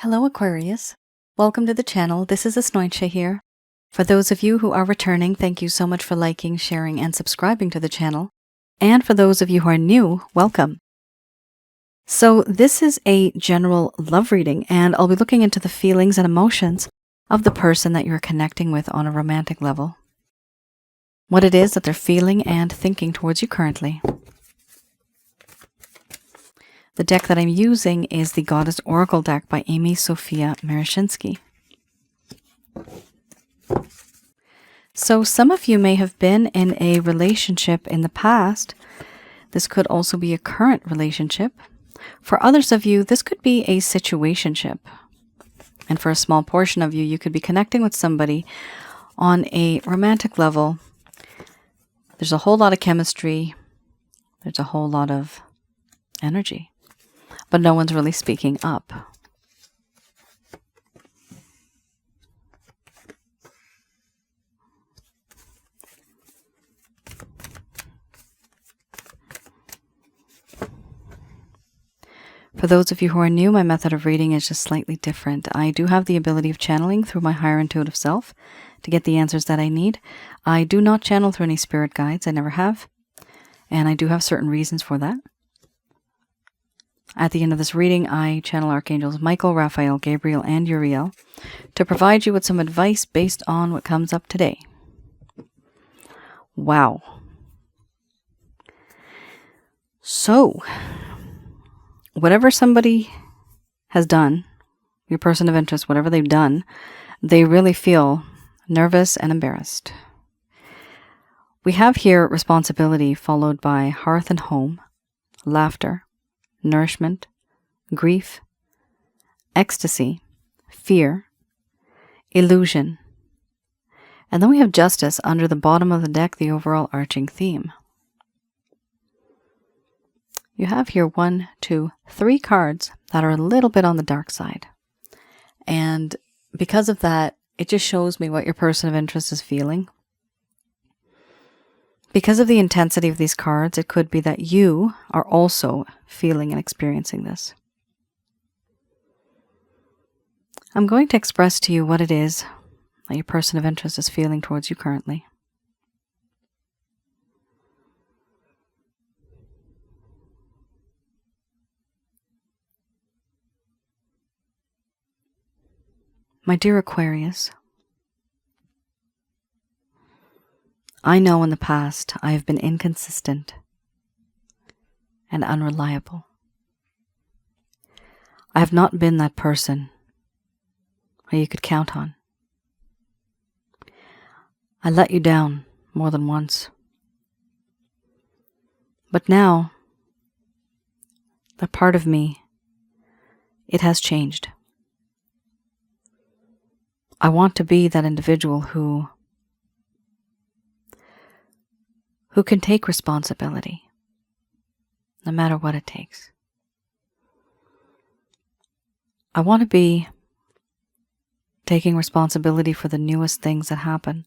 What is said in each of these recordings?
Hello Aquarius. Welcome to the channel. This is Asnointia here. For those of you who are returning, thank you so much for liking, sharing, and subscribing to the channel. And for those of you who are new, welcome. So this is a general love reading, and I'll be looking into the feelings and emotions of the person that you're connecting with on a romantic level. What it is that they're feeling and thinking towards you currently. The deck that I'm using is the Goddess Oracle deck by Amy Sophia Marashinsky. So some of you may have been in a relationship in the past. This could also be a current relationship. For others of you, this could be a situationship. And for a small portion of you, you could be connecting with somebody on a romantic level. There's a whole lot of chemistry. There's a whole lot of energy. But no one's really speaking up. For those of you who are new, my method of reading is just slightly different. I do have the ability of channeling through my higher intuitive self to get the answers that I need. I do not channel through any spirit guides. I never have. And I do have certain reasons for that. At the end of this reading, I channel Archangels Michael, Raphael, Gabriel, and Uriel to provide you with some advice based on what comes up today. Wow. So, whatever somebody has done, your person of interest, whatever they've done, they really feel nervous and embarrassed. We have here responsibility followed by hearth and home, laughter, nourishment, grief, ecstasy, fear, illusion. And then we have justice under the bottom of the deck, the overall arching theme. You have here 1, 2, 3 cards that are a little bit on the dark side. And because of that, it just shows me what your person of interest is feeling. Because of the intensity of these cards, it could be that you are also feeling and experiencing this. I'm going to express to you what it is that your person of interest is feeling towards you currently. My dear Aquarius, I know in the past I have been inconsistent and unreliable. I have not been that person who you could count on. I let you down more than once. But now, that part of me, it has changed. I want to be that individual who can take responsibility, no matter what it takes. I want to be taking responsibility for the newest things that happen,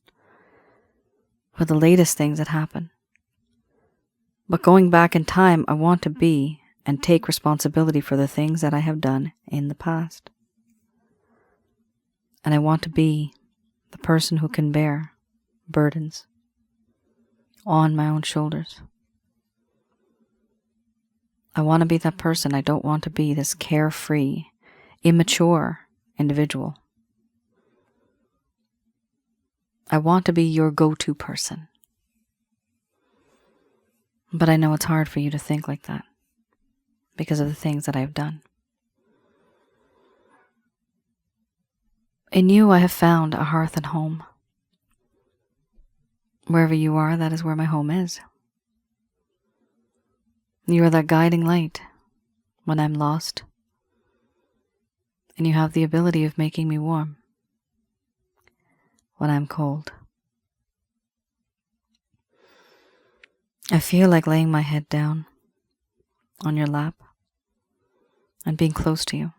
for the latest things that happen. But going back in time, I want to be and take responsibility for the things that I have done in the past. And I want to be the person who can bear burdens on my own shoulders. I want to be that person. I don't want to be this carefree, immature individual. I want to be your go-to person. But I know it's hard for you to think like that because of the things that I've done. In you, I have found a hearth and home. Wherever you are, that is where my home is. You are that guiding light when I'm lost. And you have the ability of making me warm when I'm cold. I feel like laying my head down on your lap and being close to you.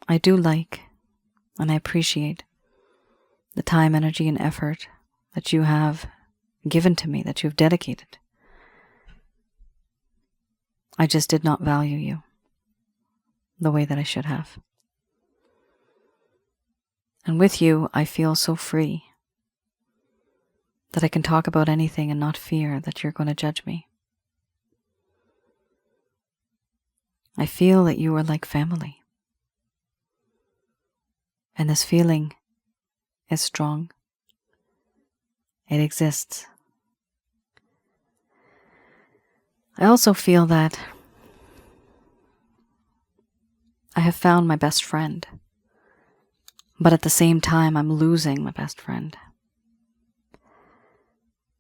I do like and I appreciate the time, energy, and effort that you have given to me, that you have dedicated. I just did not value you. the way that I should have. And with you, I feel so free that I can talk about anything and not fear that you're going to judge me. I feel that you are like family. And this feeling is strong. It exists. I also feel that I have found my best friend, but at the same time, I'm losing my best friend.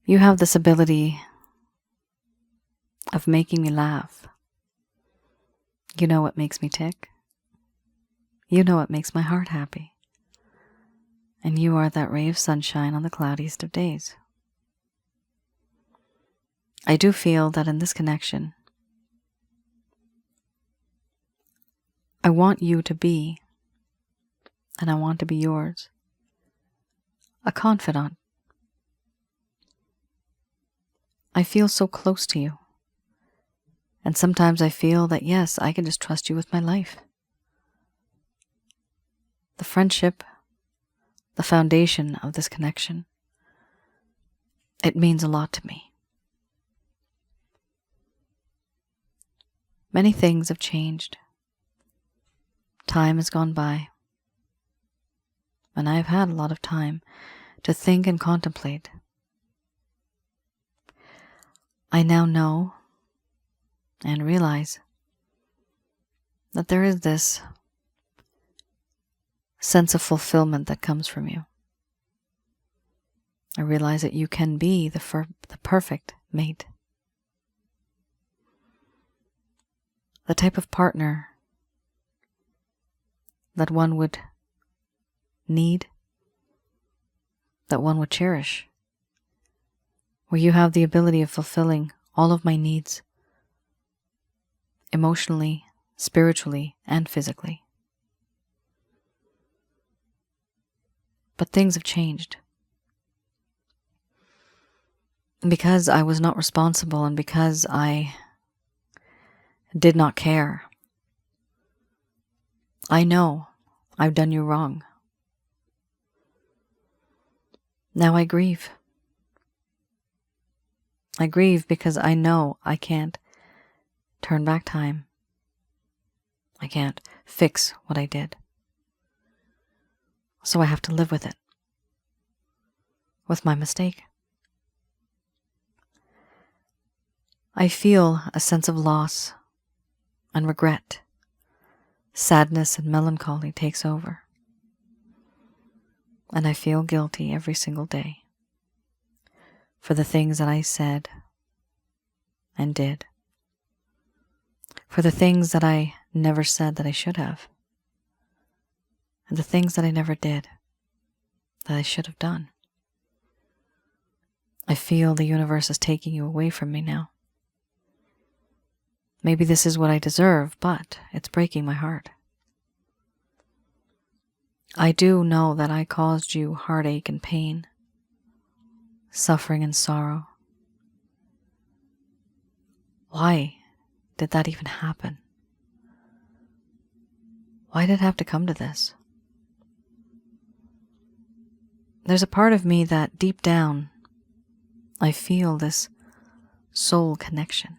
You have this ability of making me laugh. You know what makes me tick. You know what makes my heart happy. And you are that ray of sunshine on the cloudiest of days. I do feel that in this connection, I want you to be, and I want to be yours, a confidant. I feel so close to you. And sometimes I feel that, yes, I can just trust you with my life. The friendship, the foundation of this connection, it means a lot to me. Many things have changed. Time has gone by. And I have had a lot of time to think and contemplate. I now know and realize that there is this sense of fulfillment that comes from you. I realize that you can be the perfect mate. The type of partner that one would need, that one would cherish, where you have the ability of fulfilling all of my needs, emotionally, spiritually, and physically. But things have changed. Because I was not responsible and because I did not care, I know I've done you wrong. Now I grieve. I grieve because I know I can't turn back time. I can't fix what I did. So I have to live with it, with my mistake. I feel a sense of loss and regret. Sadness and melancholy takes over. And I feel guilty every single day for the things that I said and did, for the things that I never said that I should have, and the things that I never did that I should have done. I feel the universe is taking you away from me now. Maybe this is what I deserve, but it's breaking my heart. I do know that I caused you heartache and pain, suffering and sorrow. Why did that even happen? Why did it have to come to this? There's a part of me that deep down, I feel this soul connection.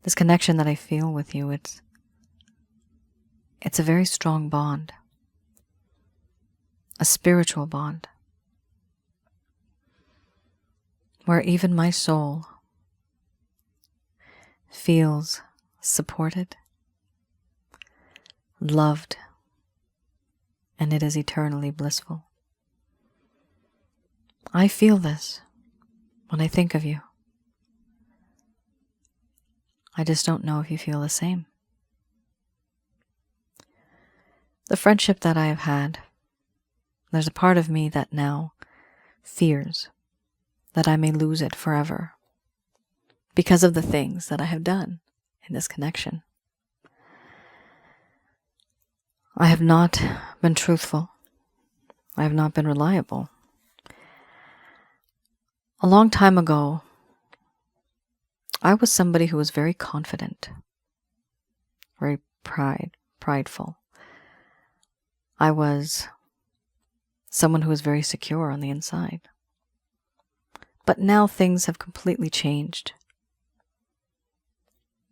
This connection that I feel with you, it's a very strong bond, a spiritual bond, where even my soul feels supported, loved, and it is eternally blissful. I feel this when I think of you. I just don't know if you feel the same. The friendship that I have had, there's a part of me that now fears that I may lose it forever because of the things that I have done in this connection. I have not been truthful. I have not been reliable. A long time ago, I was somebody who was very confident. very prideful. I was someone who was very secure on the inside. But now things have completely changed.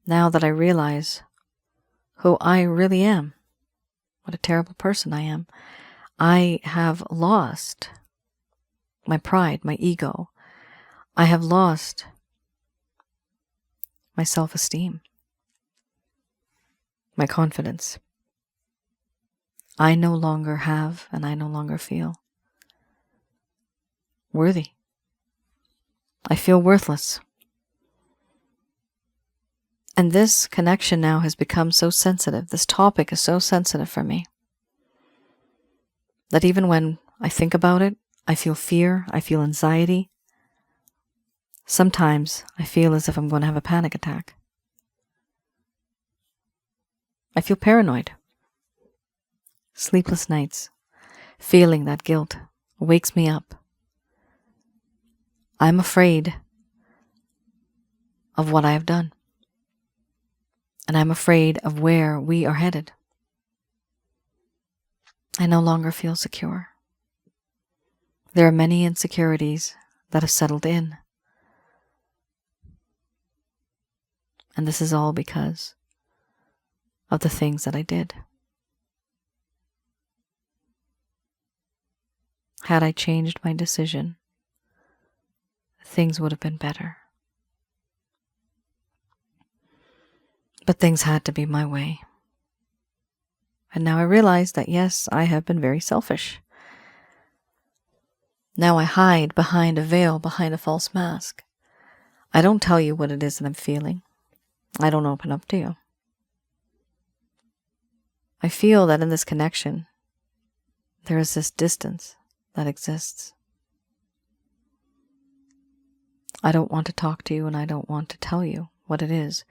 Now that I realize who I really am, what a terrible person I am, I have lost my pride, my ego. I have lost my self-esteem, my confidence. I no longer have and I no longer feel worthy. I feel worthless. And this connection now has become so sensitive. This topic is so sensitive for me that even when I think about it, I feel fear, I feel anxiety. Sometimes I feel as if I'm going to have a panic attack. I feel paranoid. Sleepless nights, feeling that guilt wakes me up. I'm afraid of what I have done. And I'm afraid of where we are headed. I no longer feel secure. There are many insecurities that have settled in. And this is all because of the things that I did. Had I changed my decision, things would have been better. But things had to be my way. And now I realize that yes, I have been very selfish. Now I hide behind a veil, behind a false mask. I don't tell you what it is that I'm feeling. I don't open up to you. I feel that in this connection, there is this distance that exists. I don't want to talk to you and I don't want to tell you what it is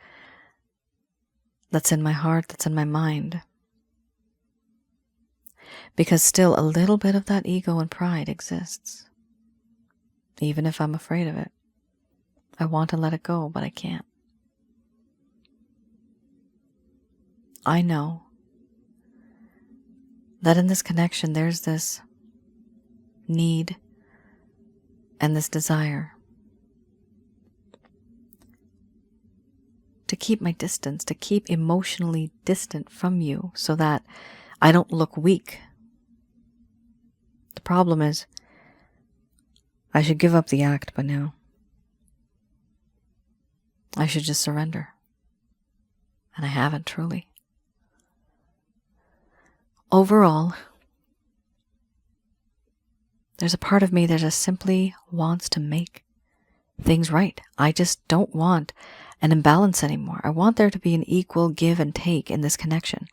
that's in my heart, that's in my mind. Because still a little bit of that ego and pride exists. Even if I'm afraid of it. I want to let it go, but I can't. I know that in this connection there's this need and this desire to keep my distance, to keep emotionally distant from you so that I don't look weak. The problem is, I should give up the act by now. I should just surrender. And I haven't truly. Overall, there's a part of me that just simply wants to make things right. I just don't want an imbalance anymore. I want there to be an equal give and take in this connection.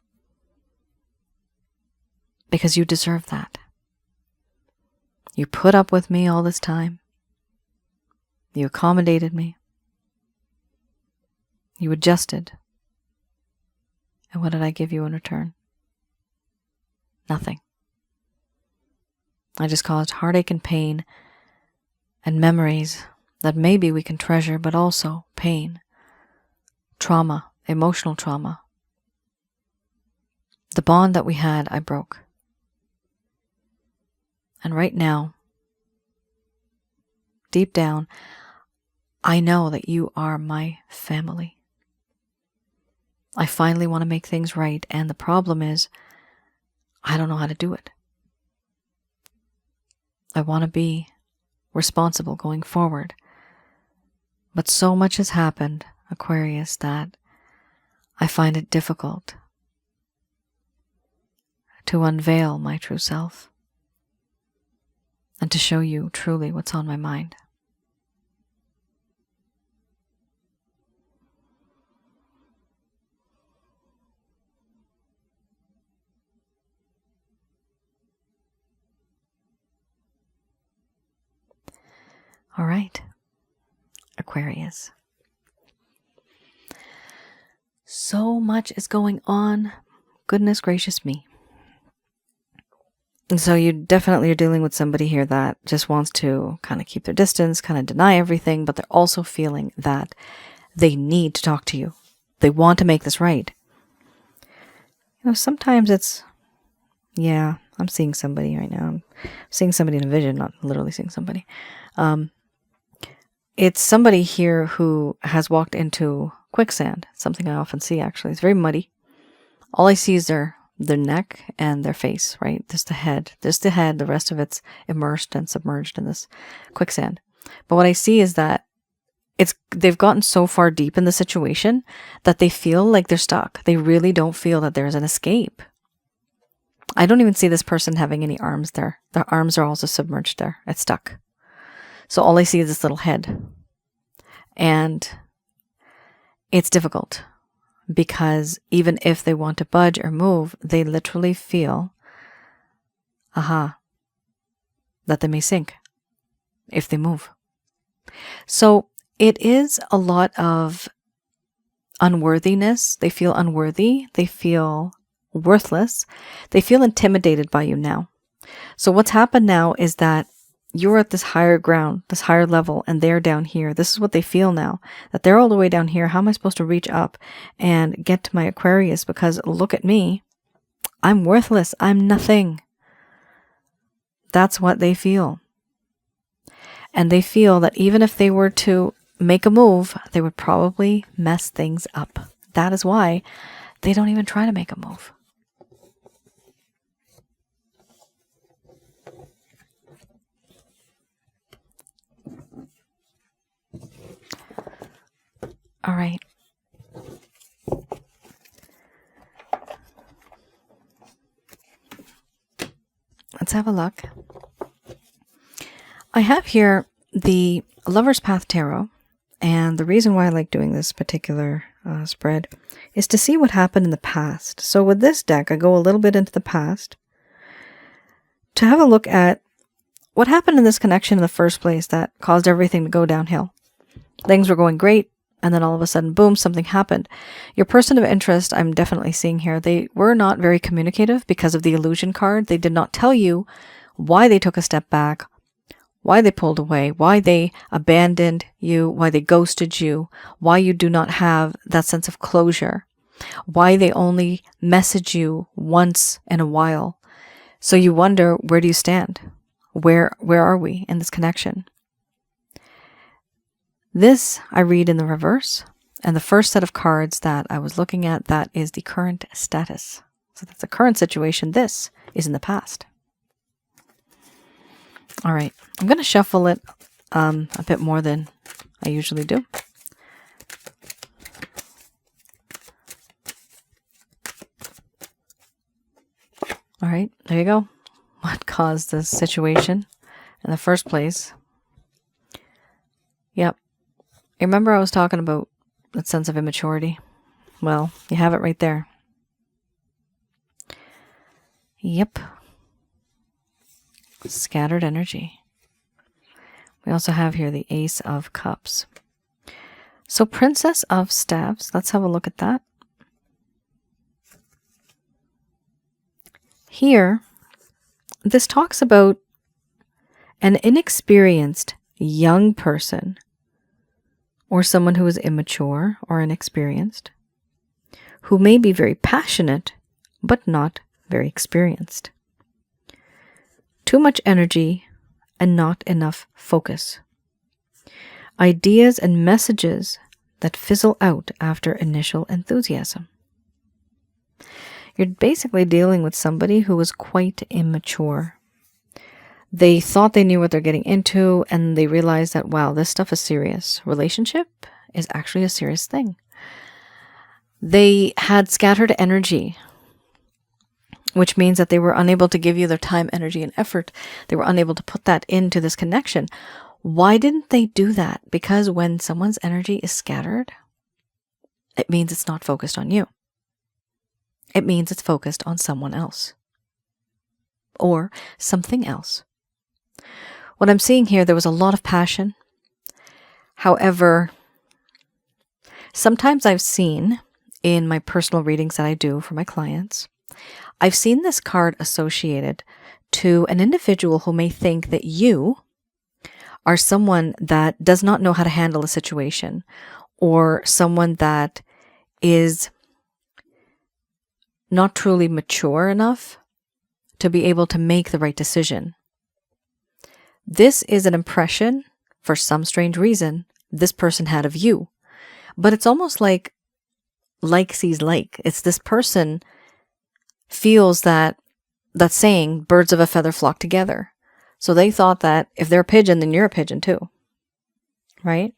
Because you deserve that. You put up with me all this time. You accommodated me. You adjusted. And what did I give you in return? Nothing. I just caused heartache and pain and memories that maybe we can treasure, but also pain, trauma, emotional trauma. The bond that we had, I broke. And right now, deep down, I know that you are my family. I finally want to make things right, and the problem is, I don't know how to do it. I want to be responsible going forward. But so much has happened, Aquarius, that I find it difficult to unveil my true self and to show you truly what's on my mind. All right, Aquarius. So much is going on. Goodness gracious me. And so you definitely are dealing with somebody here that just wants to kind of keep their distance, kind of deny everything, but they're also feeling that they need to talk to you. They want to make this right. Sometimes it's, yeah, I'm seeing somebody right now. I'm seeing somebody in a vision, not literally seeing somebody. It's somebody here who has walked into quicksand. Something I often see, actually. It's very muddy. All I see is their neck and their face, right? There's the head. There's the head. The rest of it's immersed and submerged in this quicksand. But what I see is that they've gotten so far deep in the situation that they feel like they're stuck. They really don't feel that there's an escape. I don't even see this person having any arms there. Their arms are also submerged there. It's stuck. So all I see is this little head. And it's difficult because even if they want to budge or move, they literally feel, that they may sink if they move. So it is a lot of unworthiness. They feel unworthy. They feel worthless. They feel intimidated by you now. So what's happened now is that you're at this higher ground, this higher level, and they're down here. This is what they feel now, that they're all the way down here. How am I supposed to reach up and get to my Aquarius? Because look at me. I'm worthless. I'm nothing. That's what they feel. And they feel that even if they were to make a move, they would probably mess things up. That is why they don't even try to make a move. All right. Let's have a look. I have here the Lover's Path Tarot, and the reason why I like doing this particular spread is to see what happened in the past. So with this deck, I go a little bit into the past to have a look at what happened in this connection in the first place that caused everything to go downhill. Things were going great, and then all of a sudden, boom, something happened. Your person of interest, I'm definitely seeing here, they were not very communicative because of the illusion card. They did not tell you why they took a step back, why they pulled away, why they abandoned you, why they ghosted you, why you do not have that sense of closure, why they only message you once in a while. So you wonder, where do you stand? Where are we in this connection? This I read in the reverse, and the first set of cards that I was looking at, that is the current status. So that's the current situation. This is in the past. All right, I'm going to shuffle it a bit more than I usually do. All right, there you go. What caused this situation in the first place? Yep. You remember I was talking about that sense of immaturity? Well, you have it right there. Yep. Scattered energy. We also have here the Ace of Cups. So Princess of Staves, let's have a look at that. Here, this talks about an inexperienced young person, or someone who is immature or inexperienced, who may be very passionate, but not very experienced. Too much energy and not enough focus. Ideas and messages that fizzle out after initial enthusiasm. You're basically dealing with somebody who is quite immature. They thought they knew what they're getting into, and they realized that, wow, this stuff is serious. Relationship is actually a serious thing. They had scattered energy, which means that they were unable to give you their time, energy, and effort. They were unable to put that into this connection. Why didn't they do that? Because when someone's energy is scattered, it means it's not focused on you. It means it's focused on someone else or something else. What I'm seeing here, there was a lot of passion. However, sometimes I've seen in my personal readings that I do for my clients, I've seen this card associated to an individual who may think that you are someone that does not know how to handle a situation, or someone that is not truly mature enough to be able to make the right decision. This is an impression, for some strange reason, this person had of you. But it's almost like sees like. It's this person feels that saying, birds of a feather flock together. So they thought that if they're a pigeon, then you're a pigeon too. Right?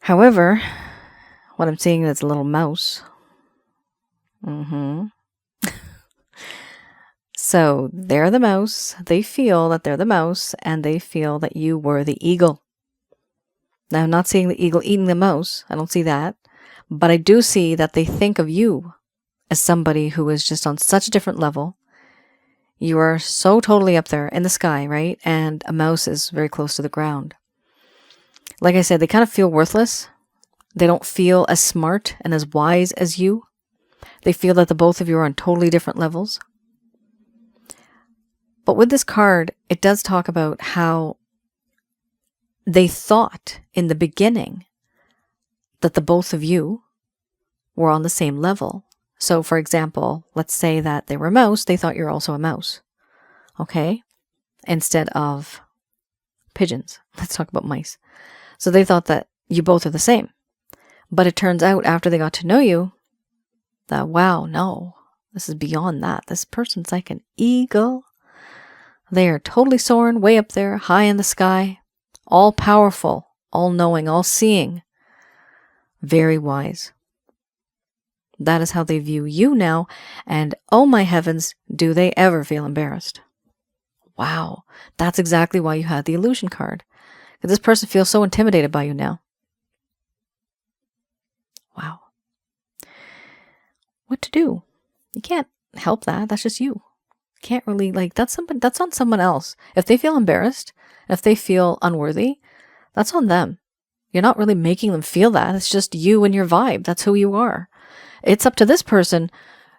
However, what I'm seeing is a little mouse. So they're the mouse. They feel that they're the mouse, and they feel that you were the eagle. Now, I'm not seeing the eagle eating the mouse. I don't see that. But I do see that they think of you as somebody who is just on such a different level. You are so totally up there in the sky, right? And a mouse is very close to the ground. Like I said, they kind of feel worthless. They don't feel as smart and as wise as you. They feel that the both of you are on totally different levels. But with this card, it does talk about how they thought in the beginning that the both of you were on the same level. So, for example, let's say that they were a mouse, they thought you're also a mouse. Okay? Instead of pigeons. Let's talk about mice. So they thought that you both are the same. But it turns out after they got to know you, that, wow, no, this is beyond that. This person's like an eagle. They are totally soaring way up there, high in the sky, all powerful, all knowing, all seeing, very wise. That is how they view you now. And oh my heavens, do they ever feel embarrassed? Wow, that's exactly why you had the illusion card. Because this person feels so intimidated by you now. Wow. What to do? You can't help that. That's just you. Can't really, like, that's on someone else. If they feel embarrassed, if they feel unworthy, that's on them. You're not really making them feel that. It's just you and your vibe. That's who you are. It's up to this person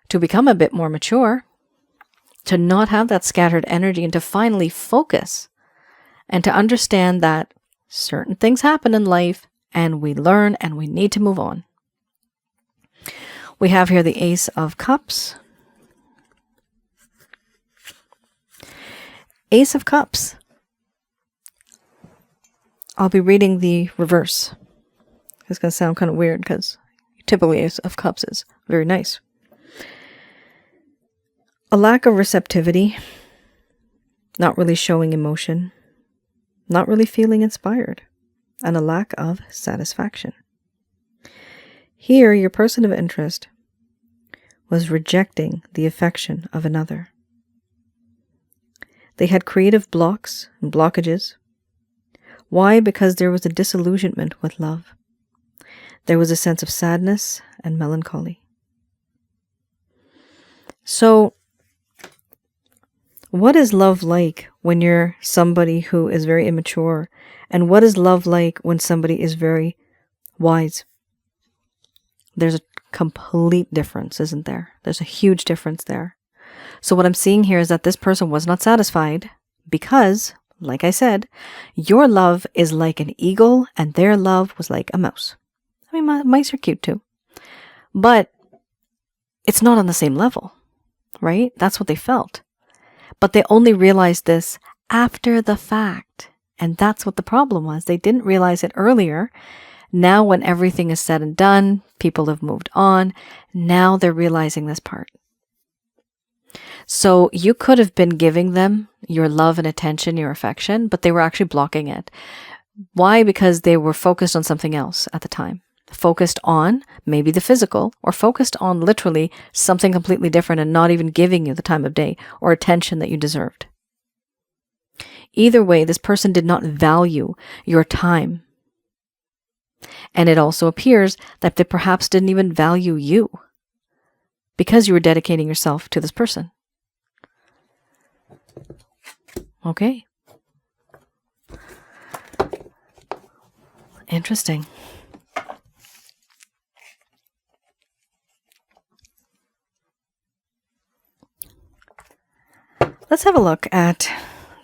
to become a bit more mature, to not have that scattered energy, and to finally focus and to understand that certain things happen in life and we learn and we need to move on. We have here the Ace of Cups. Ace of Cups. I'll be reading the reverse. It's going to sound kind of weird because typically Ace of Cups is very nice. A lack of receptivity, not really showing emotion, not really feeling inspired, and a lack of satisfaction. Here, your person of interest was rejecting the affection of another. They had creative blocks and blockages. Why? Because there was a disillusionment with love. There was a sense of sadness and melancholy. So, what is love like when you're somebody who is very immature? And what is love like when somebody is very wise? There's a complete difference, isn't there? There's a huge difference there. So what I'm seeing here is that this person was not satisfied because, like I said, your love is like an eagle and their love was like a mouse. I mean, mice are cute too. But it's not on the same level, right? That's what they felt. But they only realized this after the fact. And that's what the problem was. They didn't realize it earlier. Now when everything is said and done, people have moved on. Now they're realizing this part. So you could have been giving them your love and attention, your affection, but they were actually blocking it. Why? Because they were focused on something else at the time. Focused on maybe the physical, or focused on literally something completely different and not even giving you the time of day or attention that you deserved. Either way, this person did not value your time. And it also appears that they perhaps didn't even value you because you were dedicating yourself to this person. Okay. Interesting. Let's have a look at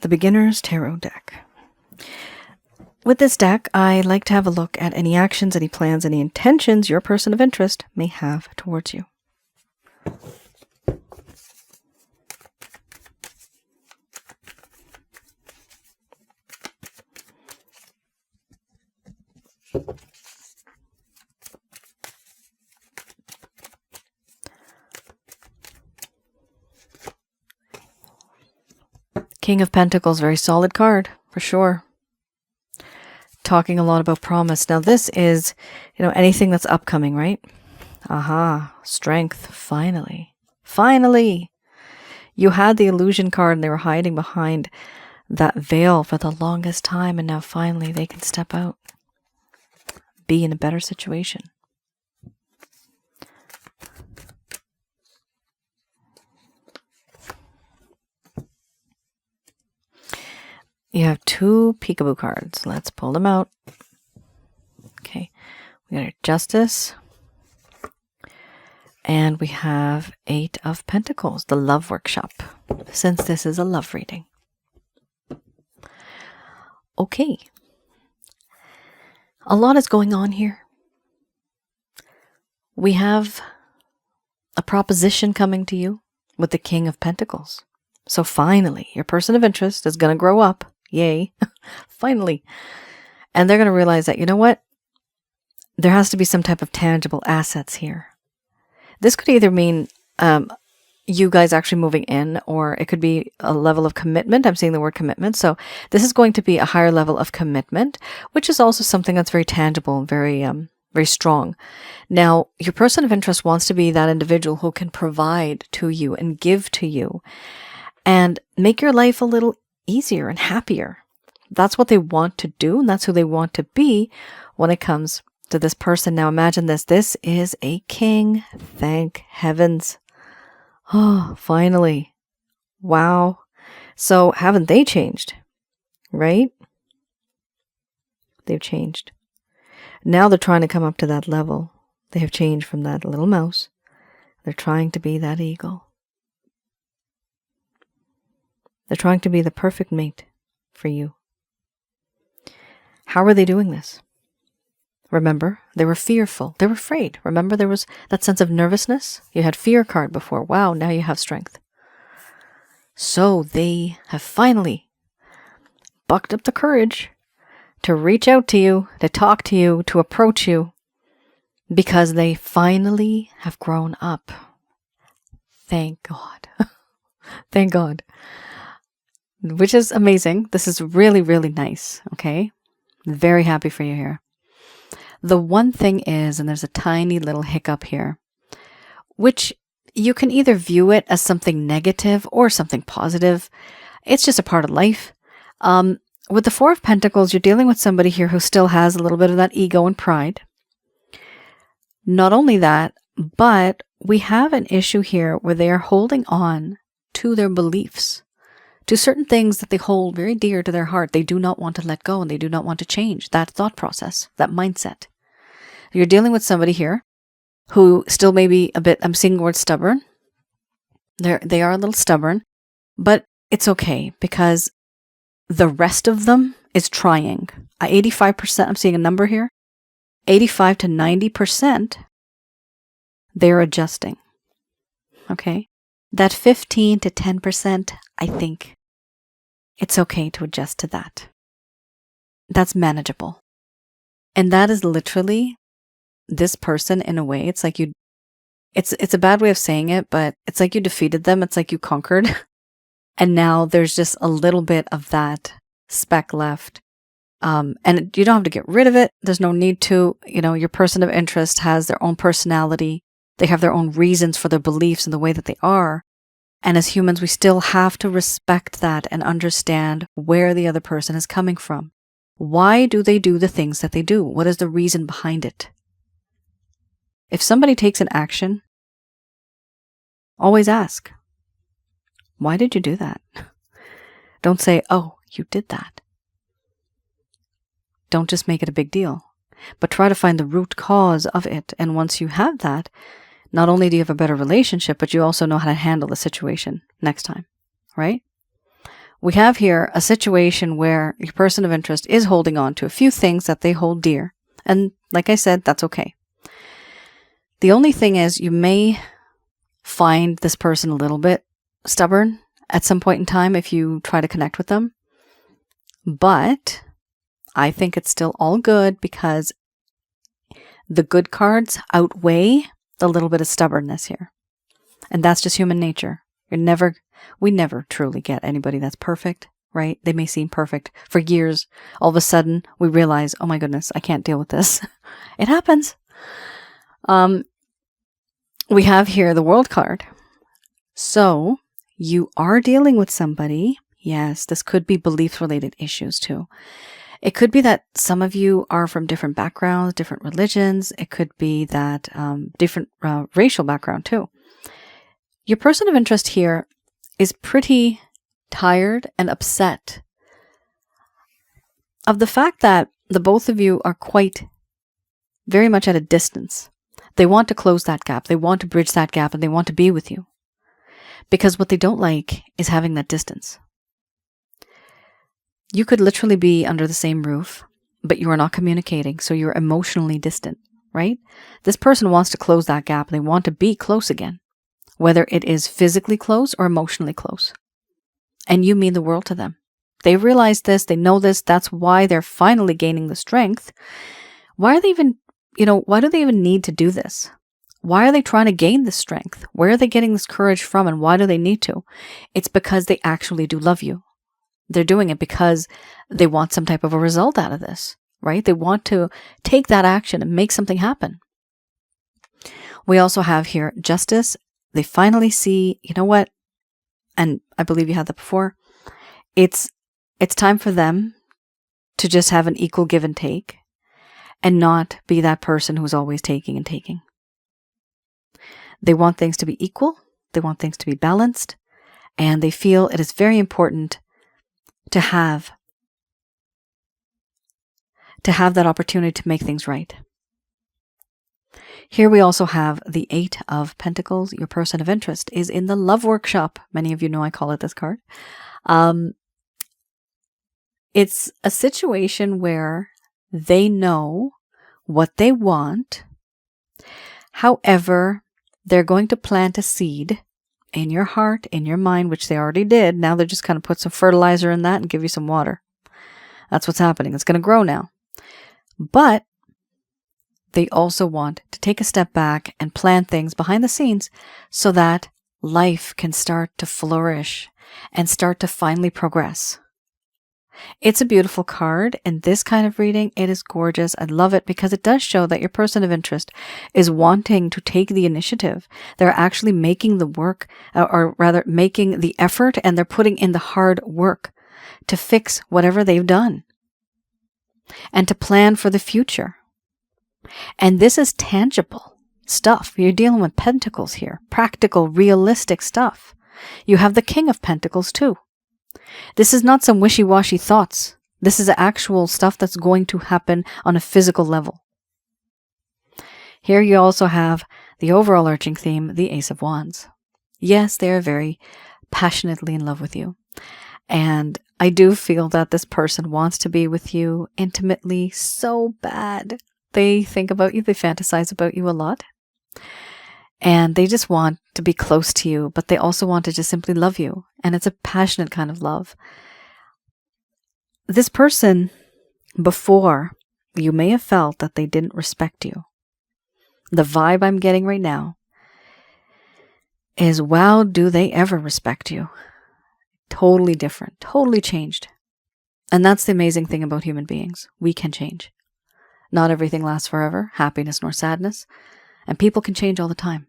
the Beginner's Tarot deck. With this deck, I like to have a look at any actions, any plans, any intentions your person of interest may have towards you. King of Pentacles, very solid card, for sure. Talking a lot about promise. Now this is, anything that's upcoming, right? Aha, strength, finally. Finally! You had the illusion card and they were hiding behind that veil for the longest time, and now finally they can step out. Be in a better situation. You have 2 peekaboo cards. Let's pull them out. Okay. We got our Justice. And we have 8 of Pentacles, the Love Workshop, since this is a love reading. Okay. A lot is going on here. We have a proposition coming to you with the King of Pentacles. So finally, your person of interest is going to grow up. Yay. Finally. And they're going to realize that, you know what? There has to be some type of tangible assets here. This could either mean you guys actually moving in, or it could be a level of commitment. I'm saying the word commitment. So this is going to be a higher level of commitment, which is also something that's very tangible and very strong. Now, your person of interest wants to be that individual who can provide to you and give to you and make your life a little easier and happier. That's what they want to do, and that's who they want to be when it comes to this person. Now imagine this. This is a king. Thank heavens. Oh, finally. Wow. So haven't they changed? Right? They've changed. Now they're trying to come up to that level. They have changed from that little mouse. They're trying to be that eagle. They're trying to be the perfect mate for you. How are they doing this? Remember, they were fearful. They were afraid. Remember, there was that sense of nervousness? You had fear card before. Wow, now you have strength. So they have finally bucked up the courage to reach out to you, to talk to you, to approach you, because they finally have grown up. Thank God. Thank God. Which is amazing. This is really, really nice. Okay? Very happy for you here. The one thing is, and there's a tiny little hiccup here, which you can either view it as something negative or something positive. It's just a part of life. With the Four of Pentacles, you're dealing with somebody here who still has a little bit of that ego and pride. Not only that, but we have an issue here where they are holding on to their beliefs, to certain things that they hold very dear to their heart. They do not want to let go, and they do not want to change that thought process, that mindset. You're dealing with somebody here who still may be a bit, I'm seeing the word stubborn. They are a little stubborn, but it's okay because the rest of them is trying. 85%, I'm seeing a number here, 85 to 90%, they're adjusting. Okay? That 15 to 10%, I think it's okay to adjust to that. That's manageable. And that is literally this person in a way. It's like it's a bad way of saying it, but it's like you defeated them. It's like you conquered. And now there's just a little bit of that speck left. And you don't have to get rid of it. There's no need to. Your person of interest has their own personality. They have their own reasons for their beliefs and the way that they are. And as humans, we still have to respect that and understand where the other person is coming from. Why do they do the things that they do? What is the reason behind it? If somebody takes an action, always ask, why did you do that? Don't say, oh, you did that. Don't just make it a big deal, but try to find the root cause of it. And once you have that, not only do you have a better relationship, but you also know how to handle the situation next time, right? We have here a situation where your person of interest is holding on to a few things that they hold dear. And like I said, that's okay. The only thing is you may find this person a little bit stubborn at some point in time if you try to connect with them. But I think it's still all good because the good cards outweigh the little bit of stubbornness here. And that's just human nature. We never truly get anybody that's perfect, right? They may seem perfect for years. All of a sudden, we realize, oh my goodness, I can't deal with this. It happens. We have here the World card. So, you are dealing with somebody. Yes, this could be belief-related issues too. It could be that some of you are from different backgrounds, different religions. It could be that different racial background too. Your person of interest here is pretty tired and upset of the fact that the both of you are quite very much at a distance. They want to close that gap. They want to bridge that gap, and they want to be with you. Because what they don't like is having that distance. You could literally be under the same roof, but you are not communicating, so you're emotionally distant, right? This person wants to close that gap. They want to be close again, whether it is physically close or emotionally close. And you mean the world to them. They realize this. They know this. That's why they're finally gaining the strength. Why are they even, why do they even need to do this? Why are they trying to gain this strength? Where are they getting this courage from, and why do they need to? It's because they actually do love you. They're doing it because they want some type of a result out of this, right? They want to take that action and make something happen. We also have here justice. They finally see, you know what? And I believe you had that before. It's time for them to just have an equal give and take and not be that person who's always taking and taking. They want things to be equal. They want things to be balanced. And they feel it is very important to have that opportunity to make things right. Here we also have the 8 of Pentacles. Your person of interest is in the love workshop. Many of you know I call it this card. It's a situation where they know what they want. However, they're going to plant a seed in your heart, in your mind, which they already did. Now they're just kind of put some fertilizer in that and give you some water. That's what's happening. It's going to grow now. But they also want to take a step back and plan things behind the scenes so that life can start to flourish and start to finally progress. It's a beautiful card, and this kind of reading, it is gorgeous. I love it because it does show that your person of interest is wanting to take the initiative. They're actually making the work, or rather making the effort, and they're putting in the hard work to fix whatever they've done and to plan for the future. And this is tangible stuff. You're dealing with pentacles here, practical, realistic stuff. You have the King of Pentacles too. This is not some wishy-washy thoughts. This is actual stuff that's going to happen on a physical level. Here you also have the overarching theme, the Ace of Wands. Yes, they are very passionately in love with you. And I do feel that this person wants to be with you intimately so bad. They think about you, they fantasize about you a lot. And they just want to be close to you, but they also want to just simply love you. And it's a passionate kind of love. This person, before, you may have felt that they didn't respect you. The vibe I'm getting right now is, wow, do they ever respect you? Totally different, totally changed. And that's the amazing thing about human beings. We can change. Not everything lasts forever, happiness nor sadness. And people can change all the time.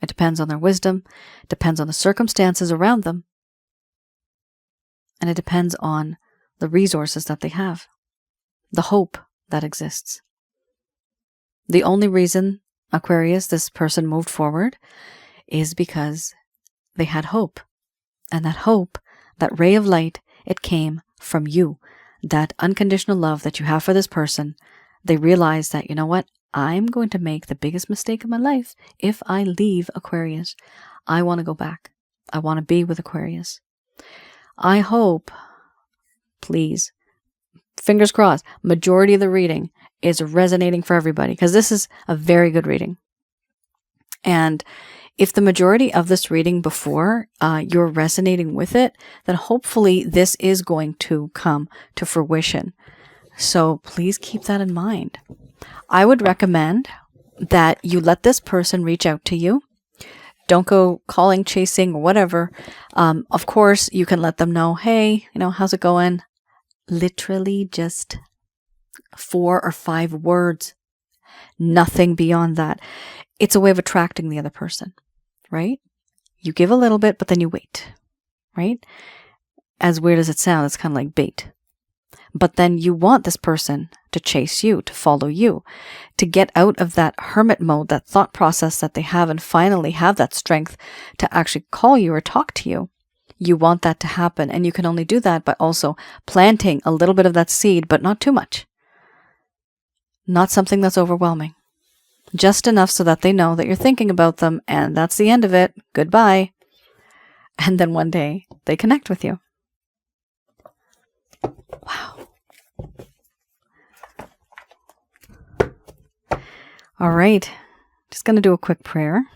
It depends on their wisdom, depends on the circumstances around them, and it depends on the resources that they have, the hope that exists. The only reason, Aquarius, this person moved forward is because they had hope. And that hope, that ray of light, it came from you. That unconditional love that you have for this person, they realized that, you know what? I'm going to make the biggest mistake of my life if I leave Aquarius. I want to go back. I want to be with Aquarius. I hope, please, fingers crossed, majority of the reading is resonating for everybody, because this is a very good reading. And If the majority of this reading before you're resonating with it, then hopefully this is going to come to fruition. So please keep that in mind. I would recommend that you let this person reach out to you. Don't go calling, chasing, or whatever. Of course, you can let them know, hey, how's it going? Literally just 4 or 5 words. Nothing beyond that. It's a way of attracting the other person, right? You give a little bit, but then you wait, right? As weird as it sounds, it's kind of like bait. But then you want this person to chase you, to follow you, to get out of that hermit mode, that thought process that they have, and finally have that strength to actually call you or talk to you. You want that to happen, and you can only do that by also planting a little bit of that seed, but not too much. Not something that's overwhelming. Just enough so that they know that you're thinking about them, and that's the end of it. Goodbye. And then one day, they connect with you. Wow. All right. Just going to do a quick prayer.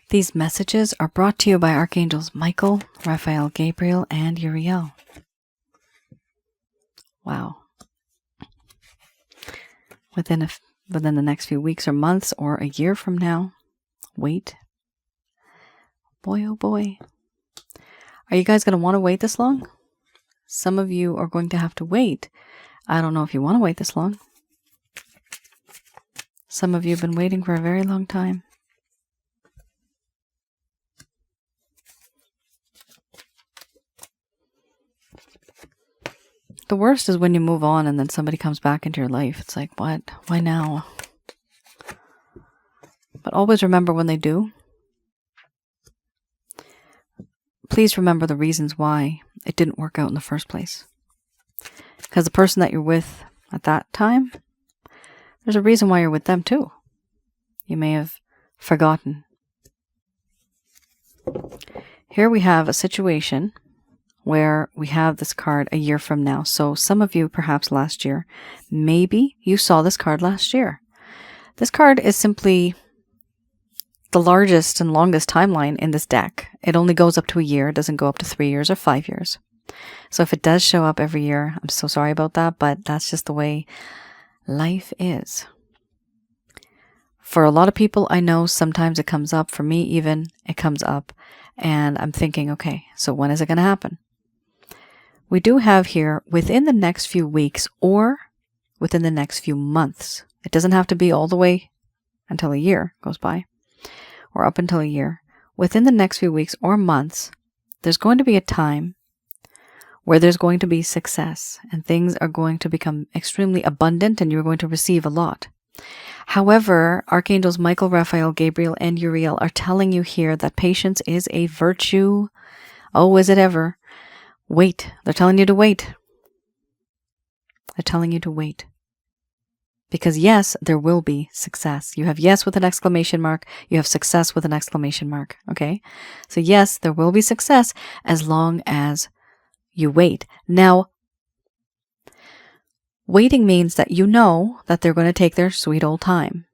These messages are brought to you by Archangels Michael, Raphael, Gabriel, and Uriel. Wow. Within the next few weeks or months or a year from now, wait. Boy, oh boy. Are you guys going to want to wait this long? Some of you are going to have to wait. I don't know if you want to wait this long. Some of you have been waiting for a very long time. The worst is when you move on and then somebody comes back into your life. It's like, what? Why now? But always remember when they do. Please remember the reasons why it didn't work out in the first place. Because the person that you're with at that time, there's a reason why you're with them too. You may have forgotten. Here we have a situation where we have this card a year from now. So some of you, perhaps last year, maybe you saw this card last year. This card is simply the largest and longest timeline in this deck. It only goes up to a year. It doesn't go up to 3 years or 5 years. So if it does show up every year, I'm so sorry about that, but that's just the way life is. For a lot of people I know, sometimes it comes up. For me even, it comes up. And I'm thinking, okay, so when is it going to happen? We do have here within the next few weeks or within the next few months. It doesn't have to be all the way until a year goes by or up until a year. Within the next few weeks or months, there's going to be a time where there's going to be success and things are going to become extremely abundant and you're going to receive a lot. However, Archangels Michael, Raphael, Gabriel, and Uriel are telling you here that patience is a virtue. Oh, is it ever? Wait. They're telling you to wait. They're telling you to wait. Because yes, there will be success. You have yes with an exclamation mark. You have success with an exclamation mark. Okay? So yes, there will be success as long as you wait. Now, waiting means that you know that they're going to take their sweet old time.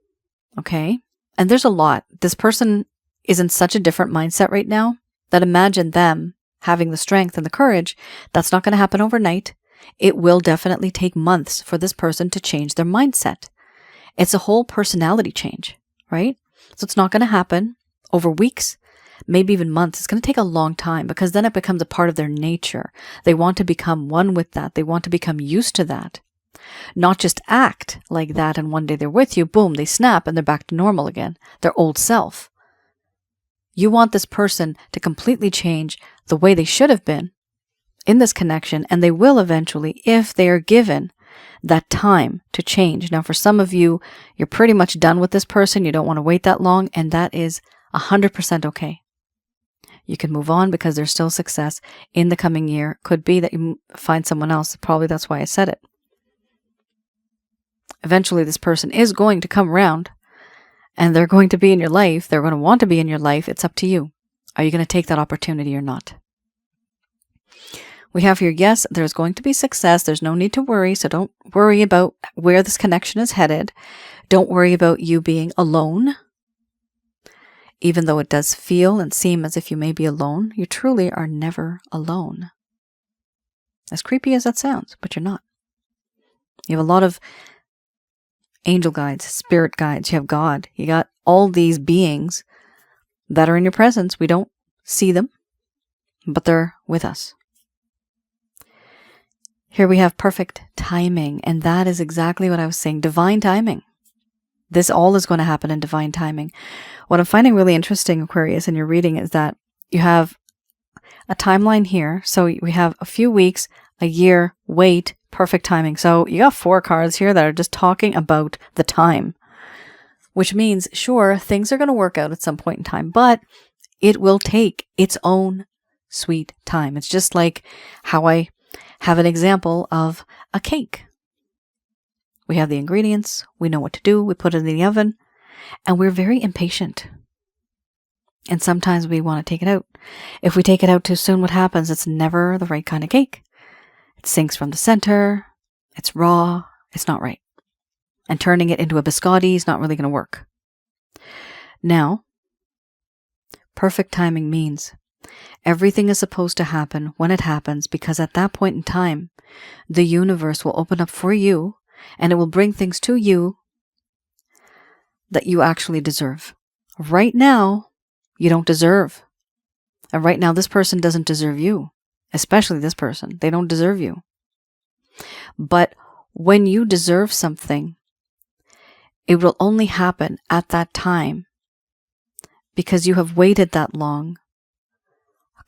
Okay? And there's a lot. This person is in such a different mindset right now that imagine them having the strength and the courage. That's not going to happen overnight. It will definitely take months for this person to change their mindset. It's a whole personality change, right? So it's not going to happen over weeks, maybe even months. It's going to take a long time because then it becomes a part of their nature. They want to become one with that. They want to become used to that. Not just act like that and one day they're with you, boom, they snap and they're back to normal again, their old self. You want this person to completely change the way they should have been in this connection, and they will eventually if they are given that time to change. Now, for some of you, you're pretty much done with this person. You don't want to wait that long, and that is 100% okay. You can move on because there's still success in the coming year. Could be that you find someone else. Probably that's why I said it. Eventually, this person is going to come around and they're going to be in your life, they're going to want to be in your life, it's up to you. Are you going to take that opportunity or not? We have here, yes, there's going to be success. There's no need to worry. So don't worry about where this connection is headed. Don't worry about you being alone. Even though it does feel and seem as if you may be alone, you truly are never alone. As creepy as that sounds, but you're not. You have a lot of angel guides, spirit guides. You have God. You got all these beings that are in your presence. We don't see them, but they're with us. Here we have perfect timing, and that is exactly what I was saying, divine timing. This all is going to happen in divine timing. What I'm finding really interesting, Aquarius, in your reading is that you have a timeline here. So we have a few weeks, a year, wait, perfect timing. So you got 4 cards here that are just talking about the time, which means, sure, things are going to work out at some point in time, but it will take its own sweet time. It's just like how I have an example of a cake. We have the ingredients, we know what to do, we put it in the oven, and we're very impatient. And sometimes we want to take it out. If we take it out too soon, what happens? It's never the right kind of cake. It sinks from the center, it's raw, it's not right. And turning it into a biscotti is not really going to work. Now, perfect timing means everything is supposed to happen when it happens, because at that point in time, the universe will open up for you and it will bring things to you that you actually deserve. Right now, you don't deserve. And right now, this person doesn't deserve you, especially this person. They don't deserve you. But when you deserve something, it will only happen at that time because you have waited that long.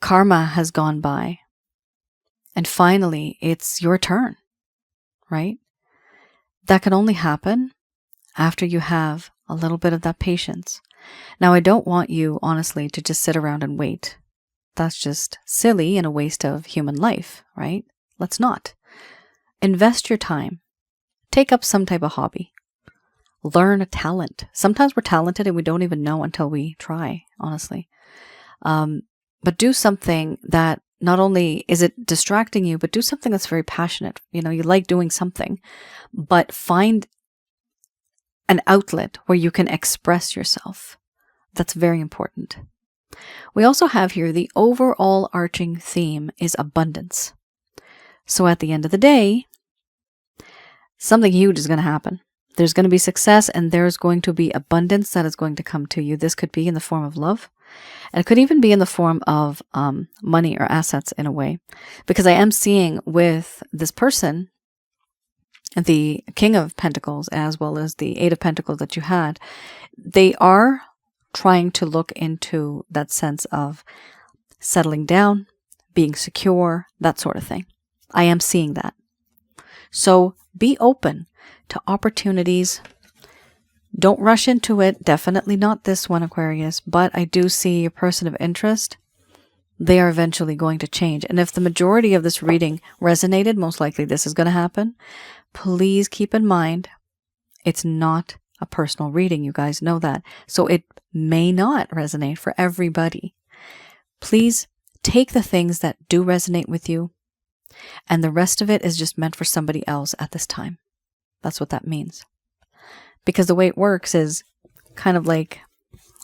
Karma has gone by. And finally, it's your turn, right? That can only happen after you have a little bit of that patience. Now, I don't want you, honestly, to just sit around and wait. That's just silly and a waste of human life, right? Let's not. Invest your time. Take up some type of hobby. Learn a talent. Sometimes we're talented and we don't even know until we try, honestly. But do something that not only is it distracting you, but do something that's very passionate. You know, you like doing something, but find an outlet where you can express yourself. That's very important. We also have here the overall arching theme is abundance. So at the end of the day, something huge is going to happen. There's going to be success and there's going to be abundance that is going to come to you. This could be in the form of love. And it could even be in the form of money or assets in a way. Because I am seeing with this person, the King of Pentacles as well as the Eight of Pentacles that you had, they are trying to look into that sense of settling down, being secure, that sort of thing. I am seeing that. So be open to opportunities. Don't rush into it. Definitely not this one, Aquarius. But I do see a person of interest. They are eventually going to change. And if the majority of this reading resonated, most likely this is going to happen. Please keep in mind, it's not a personal reading. You guys know that. So it may not resonate for everybody. Please take the things that do resonate with you. And the rest of it is just meant for somebody else at this time. That's what that means. Because the way it works is kind of like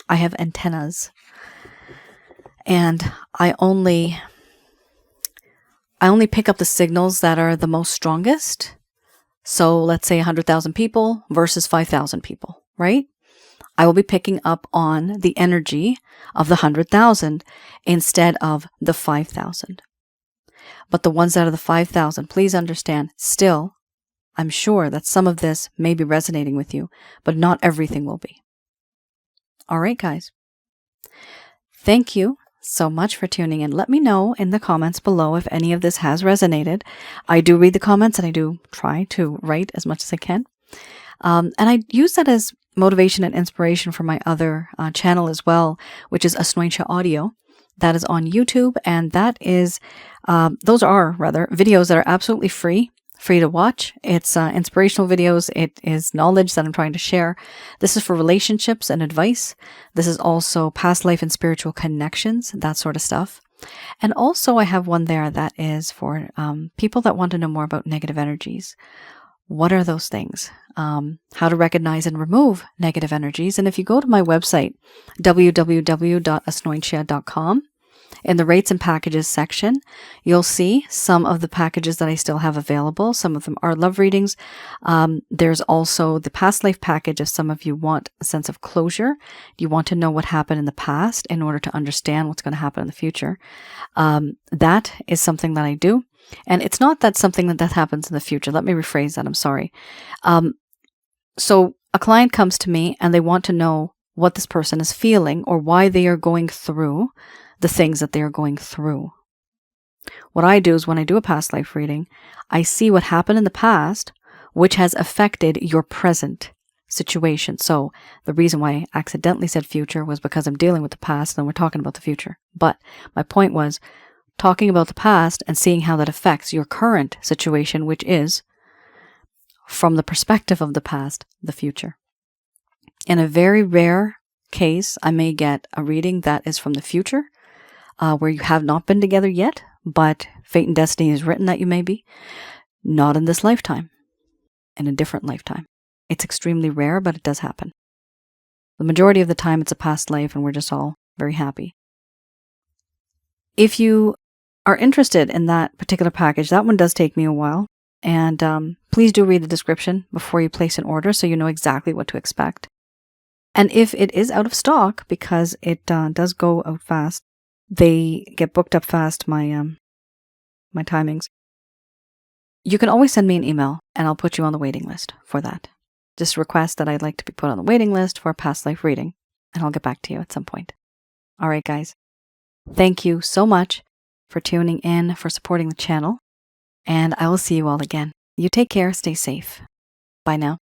I have antennas and I only pick up the signals that are the most strongest. So let's say 100,000 people versus 5,000 people, right? I will be picking up on the energy of the 100,000 instead of the 5,000. But the ones out of the 5,000, please understand, still, I'm sure that some of this may be resonating with you, but not everything will be. All right, guys. Thank you so much for tuning in. Let me know in the comments below if any of this has resonated. I do read the comments and I do try to write as much as I can. And I use that as motivation and inspiration for my other channel as well, which is Asnointia Audio. That is on YouTube, and that is, those are rather videos that are absolutely free free to watch. It's inspirational videos. It is knowledge that I'm trying to share. This is for relationships and advice. This is also past life and spiritual connections, that sort of stuff. And also I have one there that is for people that want to know more about negative energies. What are those things? How to recognize and remove negative energies. And if you go to my website, www.asnointia.com, in the rates and packages section, you'll see some of the packages that I still have available. Some of them are love readings. There's also the past life package if some of you want a sense of closure. You want to know what happened in the past in order to understand what's going to happen in the future. That is something that I do. And it's not that something that happens in the future. Let me rephrase that. I'm sorry. So a client comes to me and they want to know what this person is feeling or why they are going through the things that they are going through. What I do is when I do a past life reading, I see what happened in the past, which has affected your present situation. So the reason why I accidentally said future was because I'm dealing with the past and we're talking about the future. But my point was talking about the past and seeing how that affects your current situation, which is, from the perspective of the past, the future. In a very rare case, I may get a reading that is from the future, where you have not been together yet, but fate and destiny is written that you may be. Not in this lifetime, in a different lifetime. It's extremely rare, but it does happen. The majority of the time, it's a past life, and we're just all very happy. If you are interested in that particular package, that one does take me a while. And please do read the description before you place an order so you know exactly what to expect. And if it is out of stock, because it does go out fast, they get booked up fast, my timings, you can always send me an email and I'll put you on the waiting list for that. Just request that I'd like to be put on the waiting list for a past life reading, and I'll get back to you at some point. All right, guys. Thank you so much for tuning in, for supporting the channel, and I will see you all again. You take care, stay safe. Bye now.